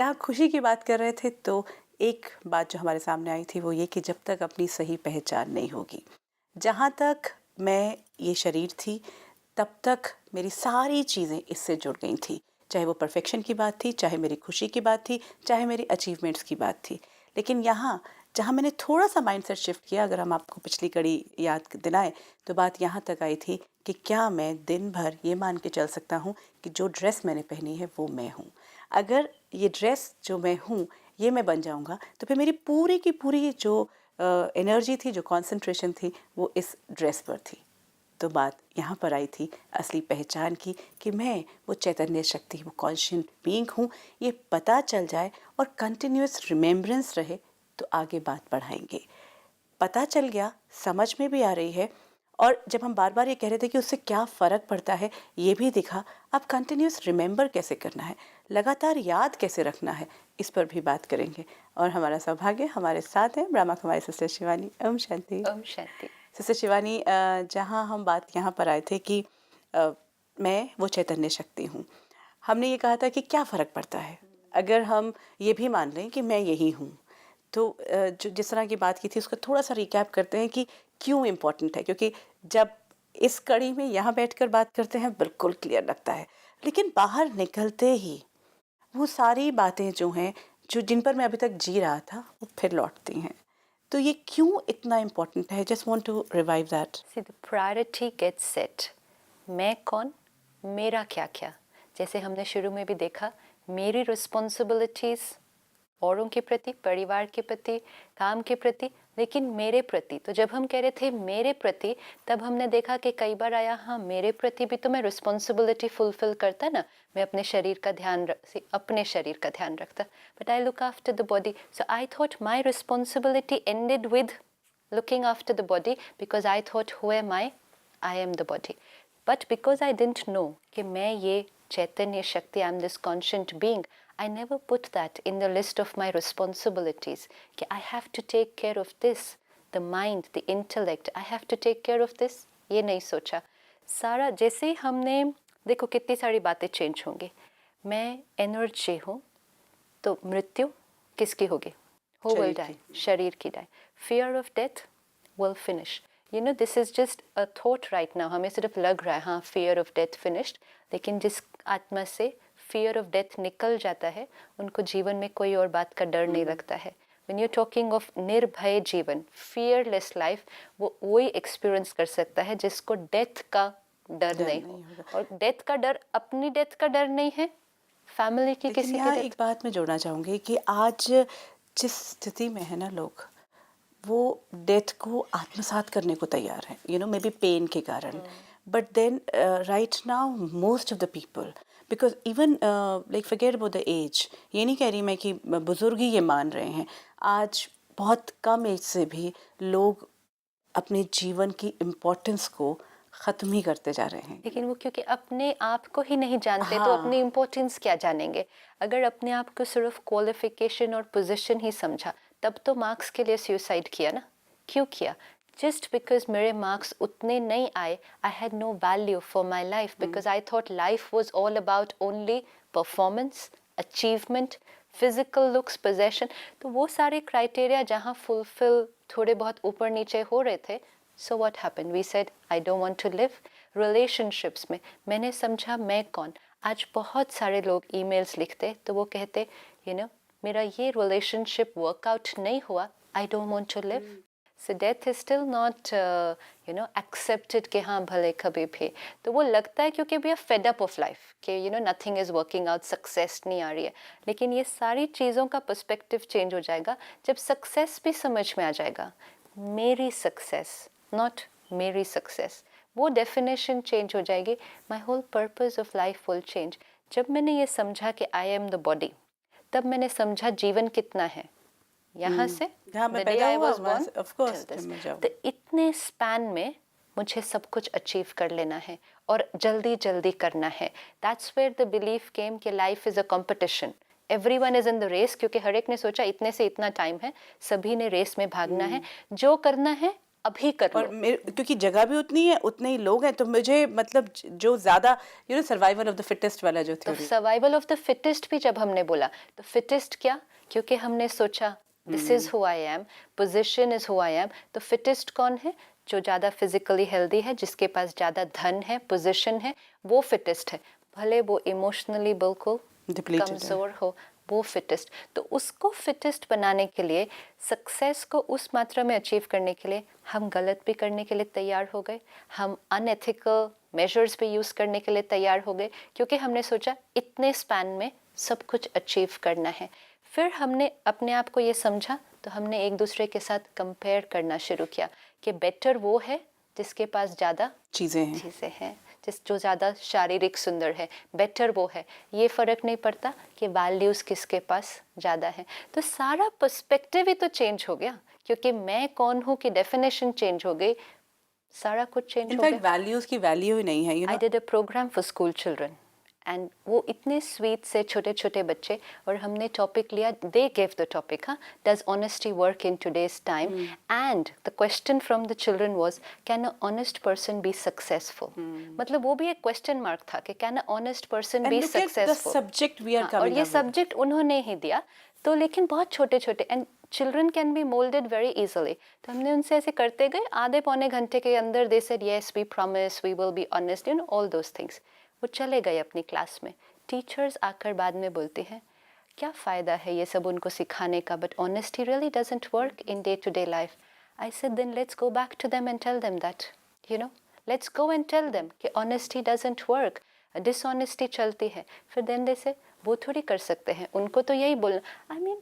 यहाँ खुशी की बात कर रहे थे तो एक बात जो हमारे सामने आई थी वो ये कि जब तक अपनी सही पहचान नहीं होगी, जहाँ तक मैं ये शरीर थी तब तक मेरी सारी चीज़ें इससे जुड़ गई थी। चाहे वो परफेक्शन की बात थी, चाहे मेरी खुशी की बात थी, चाहे मेरी अचीवमेंट्स की बात थी। लेकिन यहाँ जहाँ मैंने थोड़ा सा माइंडसेट शिफ्ट किया, अगर हम आपको पिछली कड़ी याद दिलाएं तो बात यहाँ तक आई थी कि क्या मैं दिन भर ये मान के चल सकता हूँ कि जो ड्रेस मैंने पहनी है वो मैं हूँ। अगर ये ड्रेस जो मैं हूँ ये मैं बन जाऊँगा तो फिर मेरी पूरी की पूरी जो एनर्जी थी, जो कंसंट्रेशन थी, वो इस ड्रेस पर थी। तो बात यहाँ पर आई थी असली पहचान की कि मैं वो चैतन्य शक्ति, वो कॉन्शियस बीइंग हूँ। ये पता चल जाए और कंटिन्यूअस रिमेम्बरेंस रहे तो आगे बात बढ़ाएंगे। पता चल गया, समझ में भी आ रही है, और जब हम बार बार ये कह रहे थे कि उससे क्या फ़र्क पड़ता है ये भी दिखा। अब कंटिन्यूस रिमेंबर कैसे करना है, लगातार याद कैसे रखना है, इस पर भी बात करेंगे। और हमारा सौभाग्य हमारे साथ है ब्रह्मा कुमारी सिस्टर शिवानी। ओम शांति। ओम शांति। सिस्टर शिवानी, जहाँ हम बात यहाँ पर आए थे कि मैं वो चैतन्य शक्ति हूँ, हमने ये कहा था कि क्या फ़र्क पड़ता है अगर हम ये भी मान लें कि मैं यही हूँ। तो जो जिस तरह की बात की थी उसका थोड़ा सा रिकैप करते हैं कि क्यों इम्पोर्टेंट है, क्योंकि जब इस कड़ी में यहाँ बैठकर बात करते हैं बिल्कुल क्लियर लगता है, लेकिन बाहर निकलते ही वो सारी बातें जो हैं, जो जिन पर मैं अभी तक जी रहा था, वो फिर लौटती हैं। तो ये क्यों इतना इम्पोर्टेंट है? Just want to revive that. See the priority gets set. मैं कौन, मेरा क्या क्या। जैसे हमने शुरू में भी देखा, मेरी रिस्पॉन्सिबिलिटीज औरों के प्रति, परिवार के प्रति, काम के प्रति, लेकिन मेरे प्रति। तो जब हम कह रहे थे मेरे प्रति, तब हमने देखा कि कई बार आया, हाँ मेरे प्रति भी तो मैं रिस्पॉन्सिबिलिटी फुलफिल करता ना, मैं अपने शरीर का ध्यान अपने शरीर का ध्यान रखता, but I look after the body. So I thought my responsibility ended with looking after the body, because I thought who am I am the body. But because I didn't know कि मैं ये चैतन्य शक्ति, I am this conscient being, I never put that in the list of my responsibilities कि I have to take care of this, the mind, the intellect, I have to take care of this, ये नहीं सोचा। सारा जैसे ही हमने, देखो कितनी सारी बातें चेंज होंगी। मैं एनर्जी हूँ, तो मृत्यु किसकी होगी? Who will die? शरीर की die. Fear of death will finish. You know, this is just a thought right now. हमें सिर्फ लग रहा है हाँ fear of death finished, लेकिन जिस आत्मा से fear of death निकल जाता है, उनको जीवन में कोई और बात का डर नहीं लगता है। When you're talking of निर्भय जीवन, fearless life, वो वही एक्सपीरियंस कर सकता है जिसको डेथ का डर नहीं हो। और डेथ का डर, अपनी डेथ का डर नहीं है, फैमिली की लेकिन किसी की यहाँ डेथ। एक बात मैं जोड़ना चाहूँगी कि आज जिस स्थिति में है ना लोग, वो डेथ को आत्मसात करने को तैयार हैं, you know, maybe pain के कारण। But then right now most of the people, because even like forget about the age, ये नहीं कह रही मैं कि बुजुर्ग ही ये मान रहे हैं, आज बहुत कम एज से भी लोग अपने जीवन की इम्पोर्टेंस को ख़त्म ही करते जा रहे हैं। लेकिन वो क्योंकि अपने आप को ही नहीं जानते, तो अपनी हाँ, इम्पोर्टेंस क्या जानेंगे? अगर अपने आप को सिर्फ क्वालिफिकेशन और पोजीशन ही समझा, तब तो मार्क्स के लिए सुसाइड किया ना। क्यों किया? जस्ट बिकॉज मेरे मार्क्स उतने नहीं आए, I had no value for my life, because I thought life was all about only performance, achievement, physical looks, possession. तो वो सारे क्राइटेरिया जहाँ फुलफिल थोड़े बहुत ऊपर नीचे हो रहे थे, so what happened? We said I don't want to live. relationships में मैंने समझा मैं कौन। आज बहुत सारे लोग ईमेल्स लिखते तो वो कहते मेरा ये रिलेशनशिप वर्कआउट नहीं हुआ, I don't want to live. So death is still not accepted कि हाँ भले कभी भी। तो वो लगता है क्योंकि we are fed up of life कि nothing is working out, success नहीं आ रही है। लेकिन ये सारी चीज़ों का पर्सपेक्टिव चेंज हो जाएगा जब सक्सेस भी समझ में आ जाएगा। मेरी सक्सेस, नॉट मेरी सक्सेस, वो डेफिनेशन चेंज हो जाएगी। My whole purpose of life will change. जब मैंने ये समझा कि आई एम द बॉडी, तब मैंने समझा जीवन कितना है। यहाँ से जहाँ मैं द डे पैदा आई हुआ वॉज वहाँ बॉर्न से ऑफ टिल कोर्स दिस, मैं जाऊँ। तो इतने स्पैन में मुझे सब कुछ अचीव कर लेना है और जल्दी जल्दी करना है। That's where the belief came कि life is a competition, everyone is in the race, क्योंकि हर एक ने सोचा इतने से इतना टाइम है, सभी ने रेस में भागना है, जो करना है अभी कर और लो। क्योंकि जगह भी उतनी है, उतने ही लोग हैं, तो मुझे मतलब जो ज़्यादा सर्वाइवल ऑफ द फिटेस्ट वाला जो तो theory. Survival of the fittest भी जब हमने बोला तो फिटेस्ट क्या, क्योंकि हमने सोचा this is who I am, position is who I am, तो फिटेस्ट कौन है, जो ज़्यादा फिजिकली हेल्दी है, जिसके पास ज़्यादा धन है, पोजिशन है, वो फिटेस्ट है, भले वो इमोशनली बिल्कुल Depleted है। कमज़ोर हो, वो फिटेस्ट। तो उसको फिटेस्ट बनाने के लिए, सक्सेस को उस मात्रा में अचीव करने के लिए हम गलत भी करने के लिए तैयार हो गए, हम अनएथिकल मेजर्स भी यूज़ करने के लिए तैयार हो गए, क्योंकि हमने सोचा इतने स्पैन में सब कुछ अचीव करना है। फिर हमने अपने आप को ये समझा, तो हमने एक दूसरे के साथ कंपेयर करना शुरू किया कि बेटर वो है जिसके पास ज़्यादा चीज़ें हैं, जो ज़्यादा शारीरिक सुंदर है, बेटर वो है। ये फ़र्क नहीं पड़ता कि वैल्यूज़ किसके पास ज़्यादा है। तो सारा पर्सपेक्टिव ही तो चेंज हो गया, क्योंकि मैं कौन हूँ की डेफिनेशन चेंज हो गई, सारा कुछ चेंज हो गया। इनफैक्ट वैल्यूज की वैल्यू ही नहीं है। I did a programme for school children and वो इतने स्वीट से छोटे छोटे बच्चे, और हमने टॉपिक लिया, दे गेव द टॉपिक, हाँ, does honesty work in today's time, and the question from the children was can a honest person be successful. मतलब वो भी एक क्वेश्चन मार्क था कि can a honest person be successful. Subject we are और coming ये subject उन्होंने ही दिया, तो लेकिन बहुत छोटे छोटे, and children can be moulded very easily. तो हमने उनसे ऐसे करते गए, आधे पौने घंटे के अंदर they said yes we promise we will be honest, you know all those things. वो चले गए अपनी क्लास में। टीचर्स आकर बाद में बोलते हैं क्या फ़ायदा है ये सब उनको सिखाने का, but honesty really doesn't work in day to day life. I said then let's go back to them and tell them that, you know, let's go and tell them कि ऑनेस्टी डजंट वर्क, डिसऑनेस्टी चलती है। फिर then they से वो थोड़ी कर सकते हैं, उनको तो यही बोलना, I mean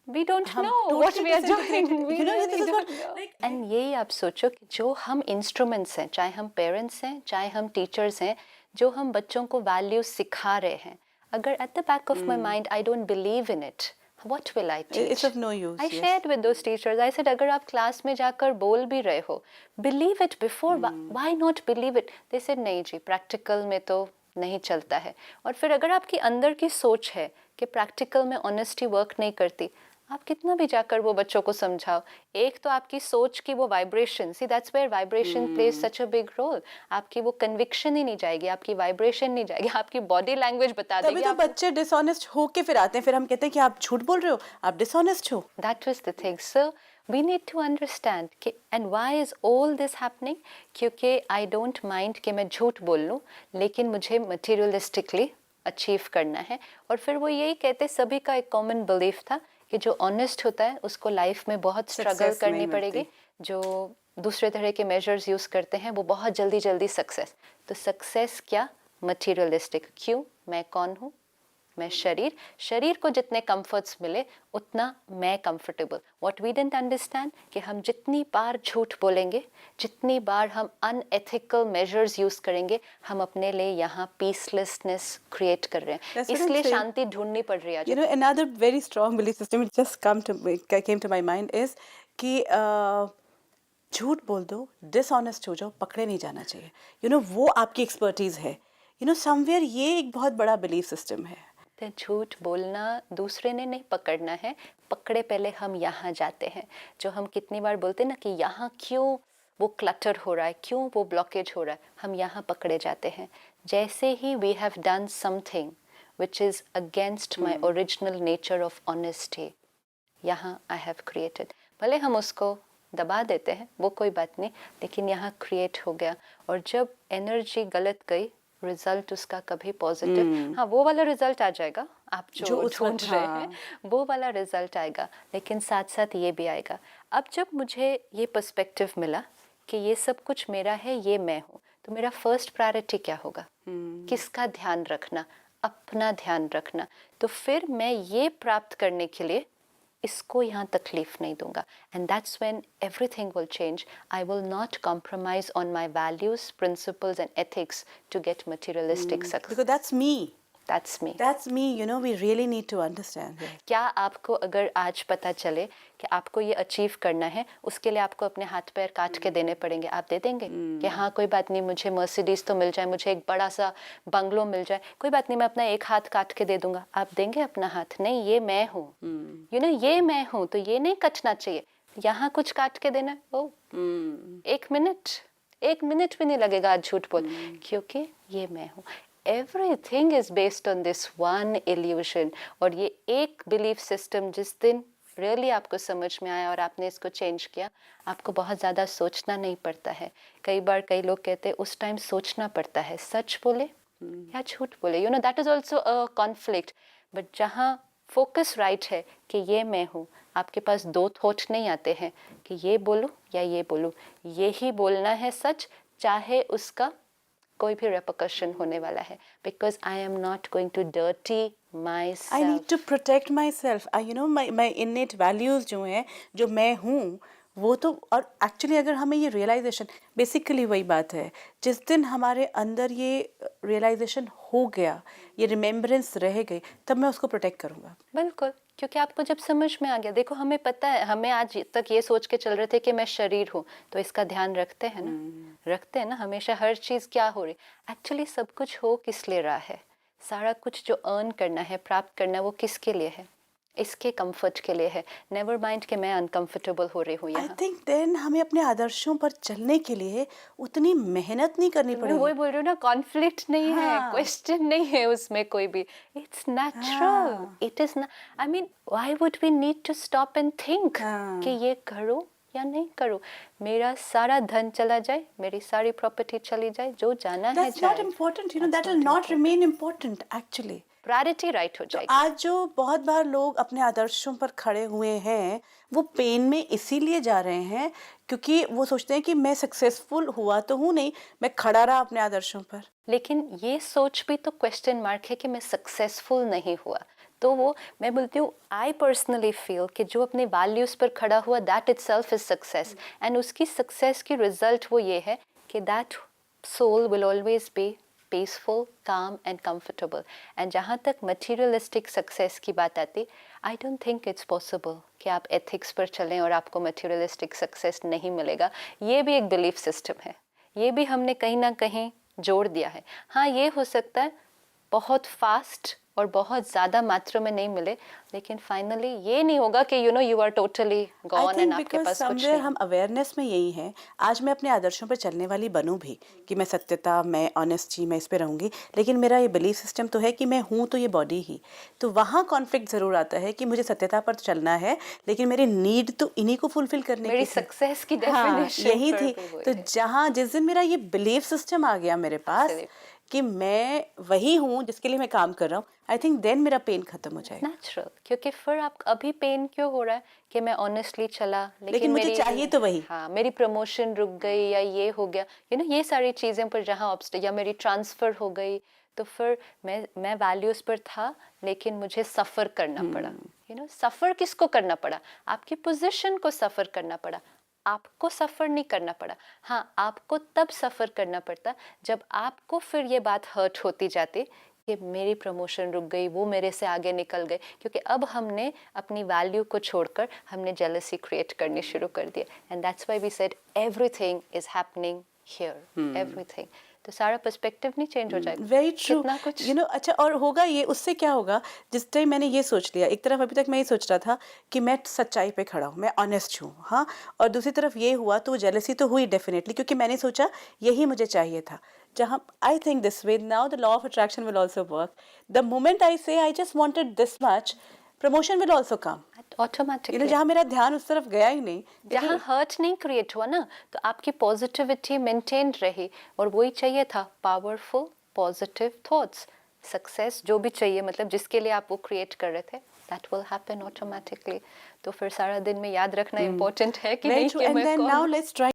we don't know what we are doing, we really don't know. And यही आप सोचो कि जो हम इंस्ट्रूमेंट्स हैं, चाहे हम पेरेंट्स हैं, चाहे हम टीचर्स हैं, जो हम बच्चों को वैल्यूज सिखा रहे हैं, अगर at the back of my mind I don't believe in it, what will I teach? It's of no use. I shared with those teachers, I said अगर आप क्लास में जाकर बोल भी रहे हो, believe it before, why not believe it? They said नहीं जी, practical में तो नहीं चलता है। और फिर अगर आपकी अंदर की सोच है कि प्रैक्टिकल में ऑनेस्टी वर्क नहीं करती, आप कितना भी जाकर वो बच्चों को समझाओ, एक तो आपकी सोच की वो vibration, see that's where vibration plays such a big role. आपकी वो कन्विक्शन ही नहीं जाएगी, आपकी वाइब्रेशन नहीं जाएगी, आपकी बॉडी लैंग्वेज बता देगी। तभी तो बच्चे डिसऑनेस्ट हो के फिर आते हैं, फिर हम कहते हैं कि आप झूठ बोल रहे हो, आप डिसऑनेस्ट हो। That was the thing. So we need to understand कि and why is all this happening, क्योंकि आई डोंट माइंड कि मैं झूठ बोल लूँ, लेकिन मुझे मटेरियलिस्टिकली अचीव करना है। और फिर वो यही कहते, सभी का एक कॉमन बिलीफ था कि जो ऑनेस्ट होता है उसको लाइफ में बहुत स्ट्रगल करनी पड़ेगी, जो दूसरे तरह के मेजर्स यूज़ करते हैं वो बहुत जल्दी जल्दी सक्सेस। तो सक्सेस क्या, मटेरियलिस्टिक। क्यों, मैं कौन हूँ, मैं शरीर को जितने कंफर्ट्स मिले उतना मैं comfortable. What we didn't understand कि हम जितनी बार झूठ बोलेंगे, जितनी बार हम अनएथिकल मेजर्स यूज करेंगे, हम अपने लिए यहाँ पीसलेसनेस क्रिएट कर रहे हैं। इसलिए शांति ढूंढनी पड़ रही है। You know, another very strong belief system it just came to my mind is कि झूठ बोल दो, डिसऑनेस्ट हो जाओ, पकड़े नहीं जाना चाहिए। वो आपकी एक्सपर्टीज है। समवेयर ये एक बहुत बड़ा बिलीफ सिस्टम है। तो झूठ बोलना दूसरे ने नहीं पकड़ना है, पकड़े पहले हम यहाँ जाते हैं। जो हम कितनी बार बोलते हैं ना कि यहाँ क्यों वो क्लटर हो रहा है, क्यों वो ब्लॉकेज हो रहा है, हम यहाँ पकड़े जाते हैं। जैसे ही we have done something which is against my original nature of honesty, यहाँ आई हैव क्रिएटेड। भले हम उसको दबा देते हैं, वो कोई बात नहीं, लेकिन यहाँ क्रिएट हो गया। और जब एनर्जी गलत गई, रिजल्ट उसका कभी पॉजिटिव, हाँ वो वाला रिजल्ट आ जाएगा आप जो ढूंढ रहे हैं, वो वाला रिजल्ट आएगा, लेकिन साथ साथ ये भी आएगा। अब जब मुझे ये पर्सपेक्टिव मिला कि ये सब कुछ मेरा है, ये मैं हूँ, तो मेरा फर्स्ट प्रायोरिटी क्या होगा, किसका ध्यान रखना, अपना ध्यान रखना। तो फिर मैं ये प्राप्त करने के लिए इसको यहाँ तकलीफ नहीं दूंगा, and that's when everything will change. I will not compromise on my values, principles and ethics to get materialistic success. Because that's me, That's me. We really need to understand that. क्या आपको अगर आज पता चले कि आपको ये achieve करना है, उसके लिए आपको अपने हाथ पैर काट के देने पड़ेंगे, आप दे देंगे कि हाँ कोई बात नहीं, मुझे मर्सिडीज तो मिल जाए, मुझे एक बड़ा सा बंगलो मिल जाए, कोई बात नहीं, मैं अपना एक हाथ काट के दे दूंगा, आप देंगे अपना हाथ? नहीं, ये मैं हूँ, ये मैं हूँ, तो ये नहीं कटना चाहिए, यहाँ कुछ काट के देना है, ओ एक मिनट भी नहीं लगेगा आज झूठ बोल, क्योंकि ये मैं हूँ। Everything is based on this one evolution. और ये एक बिलीफ सिस्टम जिस दिन रियली आपको समझ में आया और आपने इसको चेंज किया, आपको बहुत ज़्यादा सोचना नहीं पड़ता है। कई बार कई लोग कहते हैं उस टाइम सोचना पड़ता है, सच बोले या झूठ बोले, you know that is also a conflict. But जहाँ फोकस राइट है कि ये मैं हूँ, आपके पास दो थॉट नहीं आते हैं कि ये बोलूँ या ये बोलूँ, ये ही बोलना है सच, चाहे उसका कोई भी रेपरकशन होने वाला है, because I am not going to dirty my I need to protect myself. You know my innate values जो हैं, जो मैं हूँ वो तो। और एक्चुअली अगर हमें ये रियलाइजेशन, बेसिकली वही बात है, जिस दिन हमारे अंदर ये रियलाइजेशन हो गया, ये रिमेम्बरेंस रह गई, तब मैं उसको प्रोटेक्ट करूँगा। बिल्कुल, क्योंकि आपको जब समझ में आ गया, देखो हमें पता है, हमें आज तक ये सोच के चल रहे थे कि मैं शरीर हूँ, तो इसका ध्यान रखते हैं ना, रखते हैं ना हमेशा, हर चीज़ क्या हो रही, एक्चुअली सब कुछ हो किस लिए रहा है, सारा कुछ जो अर्न करना है, प्राप्त करना है, वो किसके लिए है, इसके कंफर्ट के लिए है। नेवर माइंड कि मैं अनकंफर्टेबल हो रही हूँ आई यहाँ। थिंक देन हमें अपने आदर्शों पर चलने के लिए उतनी मेहनत नहीं करनी मैं पड़ेगी। वही बोल रही हूँ ना, कॉन्फ्लिक्ट नहीं है, हाँ। क्वेश्चन नहीं है उसमें कोई भी, इट्स नेचुरल, हाँ। इट इज ना, I mean why would we need to stop and think हाँ। कि ये करूँ या नहीं करूँ, मेरा सारा धन चला जाए, मेरी सारी प्रॉपर्टी चली जाए, जो जाना है That's not जाए, important, you know, That's that will not not remain important actually. Priority right हो तो जाएगी। आज जो बहुत बार लोग अपने आदर्शों पर खड़े हुए हैं, वो पेन में इसीलिए जा रहे हैं क्योंकि वो सोचते हैं कि मैं सक्सेसफुल हुआ तो हूँ नहीं, मैं खड़ा रहा अपने आदर्शों पर। लेकिन ये सोच भी तो क्वेश्चन मार्क है कि मैं सक्सेसफुल नहीं हुआ, तो वो मैं बोलती हूँ, आई पर्सनली फील कि जो अपने वैल्यूज़ पर खड़ा हुआ, that itself is success, and उसकी सक्सेस की रिजल्ट वो ये है कि that soul will always be peaceful, calm and comfortable. And जहाँ तक मटीरियलिस्टिक सक्सेस की बात आती, I don't think it's possible कि आप एथिक्स पर चलें और आपको मटीरियलिस्टिक सक्सेस नहीं मिलेगा। ये भी एक बिलीफ सिस्टम है, ये भी हमने कहीं ना कहीं जोड़ दिया है। हाँ, ये हो सकता है बहुत फास्ट और बहुत ज़्यादा मात्रा में नहीं मिले, लेकिन फाइनली ये नहीं होगा कि you know you are totally gone and आपके पास कुछ समवेयर नहीं। हम अवेयरनेस में यही हैं। आज मैं अपने आदर्शों पर चलने वाली बनूं भी कि मैं सत्यता, मैं ऑनेस्टी, मैं इस पे रहूंगी, लेकिन मेरा ये बिलीफ सिस्टम तो है कि मैं हूँ तो ये बॉडी ही। तो वहाँ कॉन्फ्लिक्ट ज़रूर आता है कि मुझे सत्यता पर चलना है, लेकिन मेरी नीड तो इन्हीं को फुलफिल करने मेरी की थी। सक्सेस की हाँ, डेफिनेशन यही थी। तो जहाँ जिस दिन मेरा ये बिलीफ सिस्टम आ गया मेरे पास कि मैं वही हूँ जिसके लिए मैं काम कर रहा हूँ, आई थिंक देन मेरा पेन खत्म हो जाएगा। नेचुरल, क्योंकि फिर आप अभी पेन क्यों हो रहा है कि मैं ऑनेस्टली चला, लेकिन मुझे मेरी चाहिए तो वही। हाँ, मेरी प्रमोशन रुक गई या ये हो गया, यू नो ये सारी चीज़ें पर जहाँ ऑब्स्टेकल, या मेरी ट्रांसफ़र हो गई, तो फिर मैं वैल्यूज़ पर था लेकिन मुझे सफ़र करना पड़ा। यू नो सफ़र किसको करना पड़ा, आपकी पोजीशन को सफ़र करना पड़ा, आपको सफ़र नहीं करना पड़ा। हाँ, आपको तब सफ़र करना पड़ता जब आपको फिर ये बात हर्ट होती जाती कि मेरी प्रमोशन रुक गई, वो मेरे से आगे निकल गए, क्योंकि अब हमने अपनी वैल्यू को छोड़कर हमने जेलसी क्रिएट करनी शुरू कर दिया। And that's why we said everything is happening here, everything. तो सारा पर्सपेक्टिव नहीं चेंज हो जाएगा। वेरी ट्रू, कितना कुछ यू नो। अच्छा, और होगा ये, उससे क्या होगा, जिस टाइम मैंने ये सोच लिया, एक तरफ अभी तक मैं ये सोच रहा था कि मैं सच्चाई पे खड़ा हूँ, मैं ऑनेस्ट हूँ, हाँ, और दूसरी तरफ ये हुआ तो जेलसी तो हुई डेफिनेटली, क्योंकि मैंने सोचा यही मुझे चाहिए था। जहाँ I think this way now the law of attraction will also work. The moment I say I just wanted this much, promotion will also come. Automatically, जहाँ मेरा ध्यान उस तरफ गया ही नहीं, जहाँ हर्ट नहीं क्रिएट हुआ ना, तो आपकी पॉजिटिविटी मेंटेन रही, और वही चाहिए था, पावरफुल पॉजिटिव थॉट्स। सक्सेस जो भी चाहिए, मतलब जिसके लिए आप वो क्रिएट कर रहे थे, दैट विल हैपन ऑटोमेटिकली। तो फिर सारा दिन में याद रखना इम्पोर्टेंट है कि very नहीं true. कि And मैं then कौन now हूँ। let's try